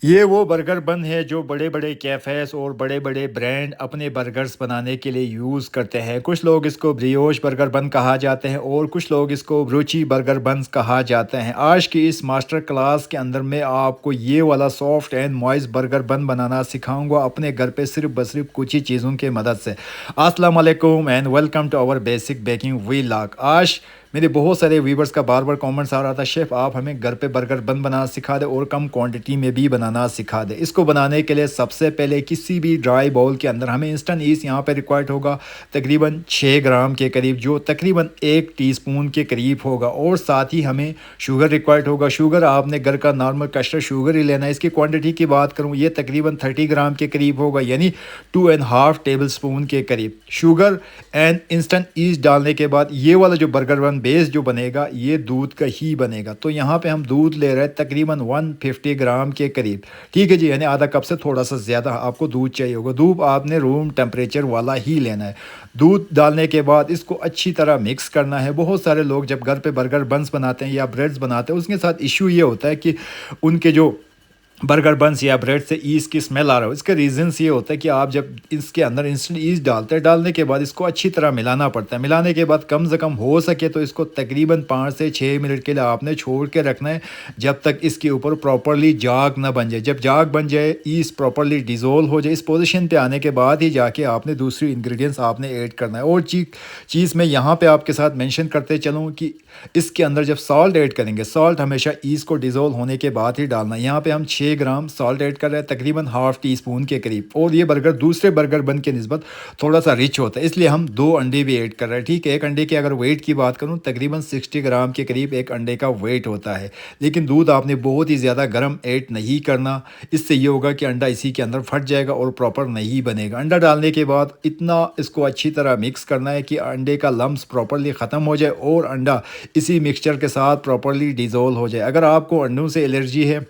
ये वो burger bun है जो बड़े बड़े कैफ़ेज़ और बड़े बड़े ब्रांड अपने बर्गर्स बनाने के लिए यूज़ करते हैं। कुछ लोग इसको ब्रियोश बर्गर बन कहा जाते हैं और कुछ लोग इसको ब्रूची बर्गर बन्स कहा जाते हैं। आज की इस मास्टर क्लास के अंदर मैं आपको ये वाला soft and moist burger bun बनाना सिखाऊंगा अपने घर पे सिर्फ कुछ ही चीज़ों की मदद से। अस्सलाम वालेकुम and welcome to our basic baking vlog. आज मेरे बहुत सारे व्यूवर्स का बार बार कमेंट्स आ रहा था, शेफ़ आप हमें घर पे बर्गर बन बनाना सिखा दें और कम क्वांटिटी में भी बनाना सिखा दें। इसको बनाने के लिए सबसे पहले किसी भी ड्राई बाउल के अंदर हमें इंस्टेंट ईस्ट यहाँ पे रिक्वायर्ड होगा तकरीबन 6 ग्राम के करीब, जो तकरीबन 1 टीस्पून के करीब होगा। और साथ ही हमें शुगर रिक्वायर्ड होगा। शुगर आपने घर का नॉर्मल कस्टर्ड शुगर ही लेना है। इसकी क्वान्टिटी की बात करूँ ये तकरीबन 30 ग्राम के करीब होगा, यानी 2.5 टेबल स्पून के करीब शुगर एंड इंस्टेंट ईस्ट डालने के बाद ये वाला जो बर्गर बन बेस जो बनेगा ये दूध का ही बनेगा। तो यहाँ पे हम दूध ले रहे हैं तकरीबन 150 ग्राम के करीब, ठीक है जी, यानी आधा कप से थोड़ा सा ज़्यादा आपको दूध चाहिए होगा। दूध आपने रूम टेम्परेचर वाला ही लेना है। दूध डालने के बाद इसको अच्छी तरह मिक्स करना है। बहुत सारे लोग जब घर पे बर्गर बन्स बनाते हैं या ब्रेड्स बनाते हैं उसके साथ इशू ये होता है कि उनके जो बर्गर बन्स या ब्रेड से ईस्ट की स्मेल आ रहा हो। इसका रीज़न्स ये होता है कि आप जब इसके अंदर इंस्टेंट ईस्ट डालते हैं, डालने के बाद इसको अच्छी तरह मिलाना पड़ता है। मिलाने के बाद कम से कम हो सके तो इसको तकरीबन 5 से 6 मिनट के लिए आपने छोड़ के रखना है, जब तक इसके ऊपर प्रॉपरली जाग ना बन जाए। जब जाग बन जाए, ईस्ट प्रॉपरली डिज़ोल्व हो जाए, इस पोजीशन पे आने के बाद ही जाके आपने दूसरी इंग्रेडिएंट्स आपने ऐड करना है। और चीज़ मैं यहाँ पे आपके साथ मेंशन करते चलूँ कि इसके अंदर जब सॉल्ट ऐड करेंगे, सॉल्ट हमेशा ईस्ट को डिज़ोल्व होने के बाद ही डालना है। यहाँ पे हम 6 ग्राम सॉल्ट ऐड कर रहे हैं, तकरीबन हाफ़ टी स्पून के करीब। और ये बर्गर दूसरे बर्गर बन के निस्बत थोड़ा सा रिच होता है, इसलिए हम 2 अंडे भी ऐड कर रहे हैं, ठीक है। एक अंडे के अगर वेट की बात करूँ तकरीबन 60 ग्राम के करीब एक अंडे का वेट होता है। लेकिन दूध आपने बहुत ही ज़्यादा गर्म ऐड नहीं करना, इससे ये होगा कि अंडा इसी के अंदर फट जाएगा और प्रॉपर नहीं बनेगा। अंडा डालने के बाद इतना इसको अच्छी तरह मिक्स करना है कि अंडे का लम्स प्रॉपरली ख़त्म हो जाए और अंडा इसी मिक्सचर के साथ प्रॉपरली डिज़ोल्व हो जाए। अगर आपको अंडों से एलर्जी है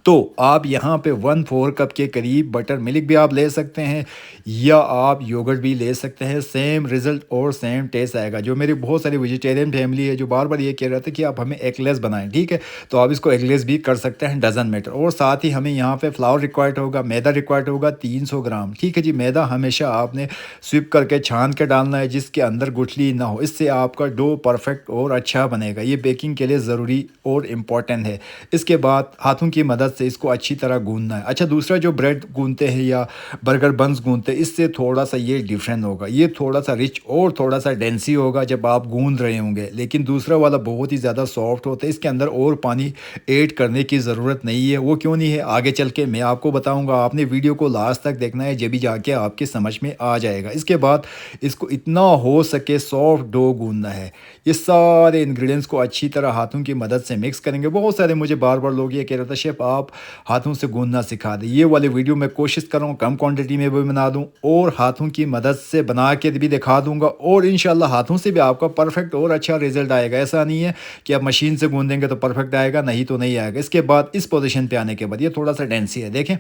तो आप यहाँ पे 1/4 कप के करीब बटर मिल्क भी आप ले सकते हैं या आप योगर्ट भी ले सकते हैं। सेम रिज़ल्ट और सेम टेस्ट आएगा। जो मेरी बहुत सारी वेजिटेरियन फैमिली है जो बार बार ये कह रहे थे कि आप हमें एगलेस बनाएं, ठीक है, तो आप इसको एगलेस भी कर सकते हैं, डजन मैटर। और साथ ही हमें यहाँ पे फ्लावर रिक्वायर्ड होगा, मैदा रिक्वायर्ड होगा 300 ग्राम, ठीक है जी। मैदा हमेशा आपने स्विप करके छान के डालना है जिसके अंदर गुठली ना हो, इससे आपका डो परफेक्ट और अच्छा बनेगा। ये बेकिंग के लिए ज़रूरी और इम्पॉर्टेंट है। इसके बाद हाथों की मदद से इसको अच्छी तरह गूंदना है। अच्छा, दूसरा जो ब्रेड गूंदते हैं या बर्गर बन्स गूंदते हैं इससे थोड़ा सा ये डिफरेंट होगा, ये थोड़ा सा रिच और थोड़ा सा डेंसी होगा जब आप गूंद रहे होंगे। लेकिन दूसरा वाला बहुत ही ज़्यादा सॉफ्ट होता है, इसके अंदर और पानी ऐड करने की ज़रूरत नहीं है। वो क्यों नहीं है आगे चल के मैं आपको बताऊँगा, आपने वीडियो को लास्ट तक देखना है, जब भी जाके आपके समझ में आ जाएगा। इसके बाद इसको इतना हो सके सॉफ्ट डो गूंदना है। ये सारे इंग्रेडिएंट्स को अच्छी तरह हाथों की मदद से मिक्स करेंगे। बहुत सारे मुझे बार बार लोग ये कह रहे थे शेफ़ आप हाथों से गूंदना सिखा दें। ये वाली वीडियो मैं कोशिश कर रहा हूँ कम क्वांटिटी में भी बना दूँ और हाथों की मदद से बना के भी दिखा दूँगा, और इंशाल्लाह हाथों से भी आपका परफेक्ट और अच्छा रिजल्ट आएगा। ऐसा नहीं है कि आप मशीन से गूंदेंगे तो परफेक्ट आएगा, नहीं तो नहीं आएगा। इसके बाद इस पोजीशन पे आने के बाद ये थोड़ा सा डेंसी है, देखें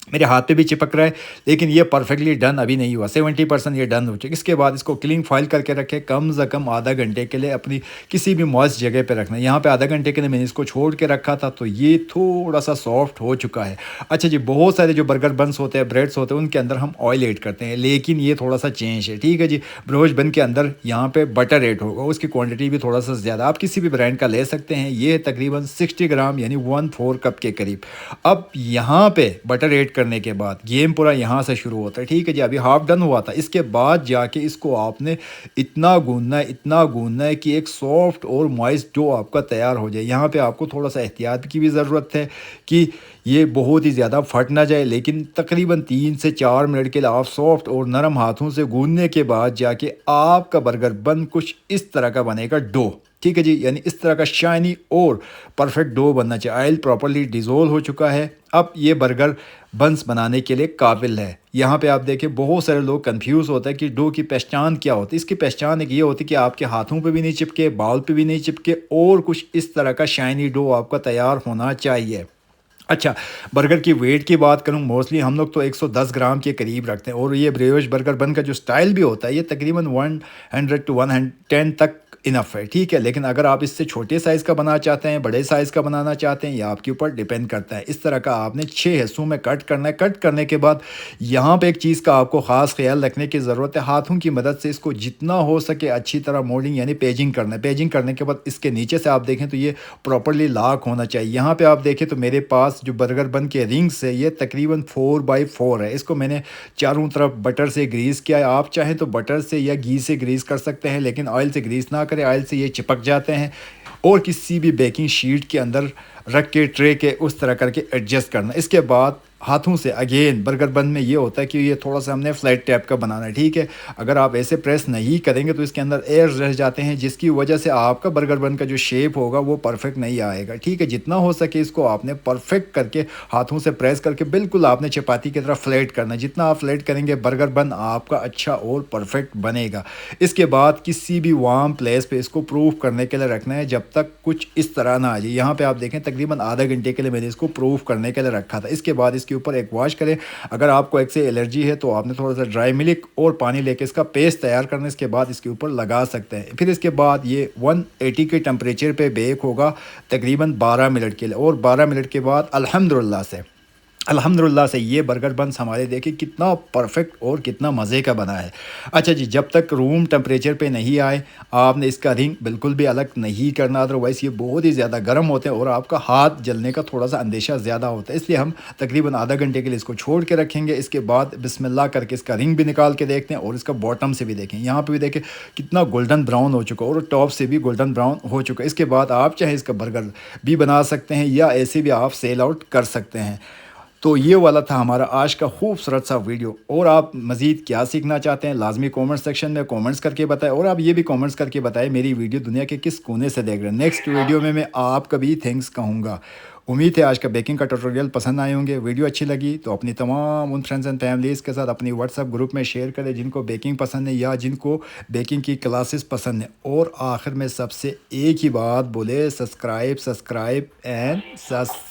मेरे हाथ पे भी चिपक रहा है, लेकिन ये परफेक्टली डन अभी नहीं हुआ, 70% ये डन हो चुका है। इसके बाद इसको क्लिंग फाइल करके रखें, कम से कम आधा घंटे के लिए अपनी किसी भी मॉइस्ट जगह पे रखना है। यहाँ पे आधा घंटे के लिए मैंने इसको छोड़ के रखा था तो ये थोड़ा सा सॉफ्ट हो चुका है। अच्छा जी, बहुत सारे जो बर्गर बन्स होते हैं, ब्रेड्स होते हैं, उनके अंदर हम ऑयल ऐड करते हैं, लेकिन ये थोड़ा सा चेंज है, ठीक है जी। ब्रोज बन के अंदर यहाँ पे बटर ऐड होगा, उसकी क्वान्टिटी भी थोड़ा सा ज़्यादा, आप किसी भी ब्रांड का ले सकते हैं। ये तकरीबन 60 ग्राम यानी 1/4 कप के करीब। अब यहाँ पे बटर ऐड करने के बाद गेम पूरा यहाँ से शुरू होता है, ठीक है जी। अभी हाफ डन हुआ था, इसके बाद जाके इसको आपने इतना गूंदना है, इतना गूंदना है कि एक सॉफ्ट और मॉइस्ट डो आपका तैयार हो जाए। यहाँ पे आपको थोड़ा सा एहतियात की भी ज़रूरत है कि ये बहुत ही ज़्यादा फट ना जाए, लेकिन तकरीबन 3 से 4 मिनट के लिए आप सॉफ्ट और नरम हाथों से गूंदने के बाद जाके आपका बर्गर बन कुछ इस तरह का बनेगा डो, ठीक है जी। यानी इस तरह का शाइनी और परफेक्ट डो बनना चाहिए। ऑयल प्रॉपरली डिज़ोल्व हो चुका है, अब ये बर्गर बन्स बनाने के लिए काबिल है। यहाँ पे आप देखें बहुत सारे लोग कंफ्यूज होते हैं कि डो की पहचान क्या होती है। इसकी पहचान एक ये होती है कि आपके हाथों पे भी नहीं चिपके, बाउल पे भी नहीं चिपके, और कुछ इस तरह का शाइनी डो आपका तैयार होना चाहिए। अच्छा, बर्गर की वेट की बात करूं, मोस्टली हम लोग तो 110 ग्राम के करीब रखते हैं, और ये ब्रियोश बर्गर बन का जो स्टाइल भी होता है ये तकरीबन 100 टू 110 तक इनफ है, ठीक है। लेकिन अगर आप इससे छोटे साइज़ का बनाना चाहते हैं, बड़े साइज़ का बनाना चाहते हैं, ये आपके ऊपर डिपेंड करता है। इस तरह का आपने 6 हिस्सों में कट करना है। कट करने के बाद यहाँ पे एक चीज़ का आपको ख़ास ख़्याल रखने की ज़रूरत है, हाथों की मदद से इसको जितना हो सके अच्छी तरह मोल्डिंग यानी पेजिंग करना है। पेजिंग करने के बाद इसके नीचे से आप देखें तो ये प्रॉपर्ली लॉक होना चाहिए। यहाँ पे आप देखें तो मेरे पास जो बर्गर बन के रिंग्स है, ये तकरीबन 4x4 है। इसको मैंने चारों तरफ बटर से ग्रीस किया है। आप चाहें तो बटर से या घी से ग्रीस कर सकते हैं, लेकिन ऑयल से ग्रीस ना करें, ऑयल से ये चिपक जाते हैं। और किसी भी बेकिंग शीट के अंदर रख के ट्रे के उस तरह करके एडजस्ट करना। इसके बाद हाथों से अगेन बर्गर बन में ये होता है कि ये थोड़ा सा हमने फ्लैट टाइप का बनाना है, ठीक है। अगर आप ऐसे प्रेस नहीं करेंगे तो इसके अंदर एयर रह जाते हैं, जिसकी वजह से आपका बर्गर बन का जो शेप होगा वो परफेक्ट नहीं आएगा, ठीक है। जितना हो सके इसको आपने परफेक्ट करके हाथों से प्रेस करके बिल्कुल आपने चपाती की तरह फ्लैट करना है। जितना आप फ्लैट करेंगे बर्गर बन आपका अच्छा और परफेक्ट बनेगा। इसके बाद किसी भी वार्म प्लेस पे इसको प्रूफ करने के लिए रखना है जब तक कुछ इस तरह ना आ जाए। यहाँ पे आप देखें तकरीबन आधा घंटे के लिए मैंने इसको प्रूफ करने के लिए रखा था। इसके बाद इसके ऊपर एक वॉश करें। अगर आपको एक से एलर्जी है तो आपने थोड़ा सा ड्राई मिल्क और पानी लेके इसका पेस्ट तैयार करना है। इसके बाद इसके ऊपर लगा सकते हैं। फिर इसके बाद ये 180 के टेम्परेचर पे बेक होगा तकरीबन 12 मिनट के लिए, और 12 मिनट के बाद अल्हम्दुलिल्लाह से ये बर्गर बन्स हमारे देखिए कितना परफेक्ट और कितना मज़े का बना है। अच्छा जी, जब तक रूम टेम्परेचर पे नहीं आए आपने इसका रिंग बिल्कुल भी अलग नहीं करना, अदरवाइज़ ये बहुत ही ज़्यादा गर्म होते हैं और आपका हाथ जलने का थोड़ा सा अंदेशा ज़्यादा होता है। इसलिए हम तकरीबन आधा घंटे के लिए इसको छोड़ के रखेंगे। इसके बाद बिस्मिल्लाह करके इसका रिंग भी निकाल के देखते हैं और इसका बॉटम से भी देखें। यहाँ पर भी देखें कितना गोल्डन ब्राउन हो चुका है और टॉप से भी गोल्डन ब्राउन हो चुका है। इसके बाद आप चाहे इसका बर्गर भी बना सकते हैं या ऐसे भी आप सेल आउट कर सकते हैं। तो ये वाला था हमारा आज का खूबसूरत सा वीडियो। और आप मज़ीद क्या सीखना चाहते हैं लाजमी कमेंट सेक्शन में कमेंट्स करके बताएं, और आप ये भी कमेंट्स करके बताएं मेरी वीडियो दुनिया के किस कोने से देख रहे हैं। नेक्स्ट वीडियो में मैं आपका भी थैंक्स कहूँगा। उम्मीद है आज का बेकिंग का ट्यूटोरियल पसंद आए होंगे। वीडियो अच्छी लगी तो अपनी तमाम उन फ्रेंड्स एंड फैमिलीज़ के साथ अपनी व्हाट्सएप ग्रुप में शेयर करें जिनको बेकिंग पसंद है या जिनको बेकिंग की क्लासेस पसंद है। और आखिर में सबसे एक ही बात बोले, सब्सक्राइब एंड सब्सक्राइब।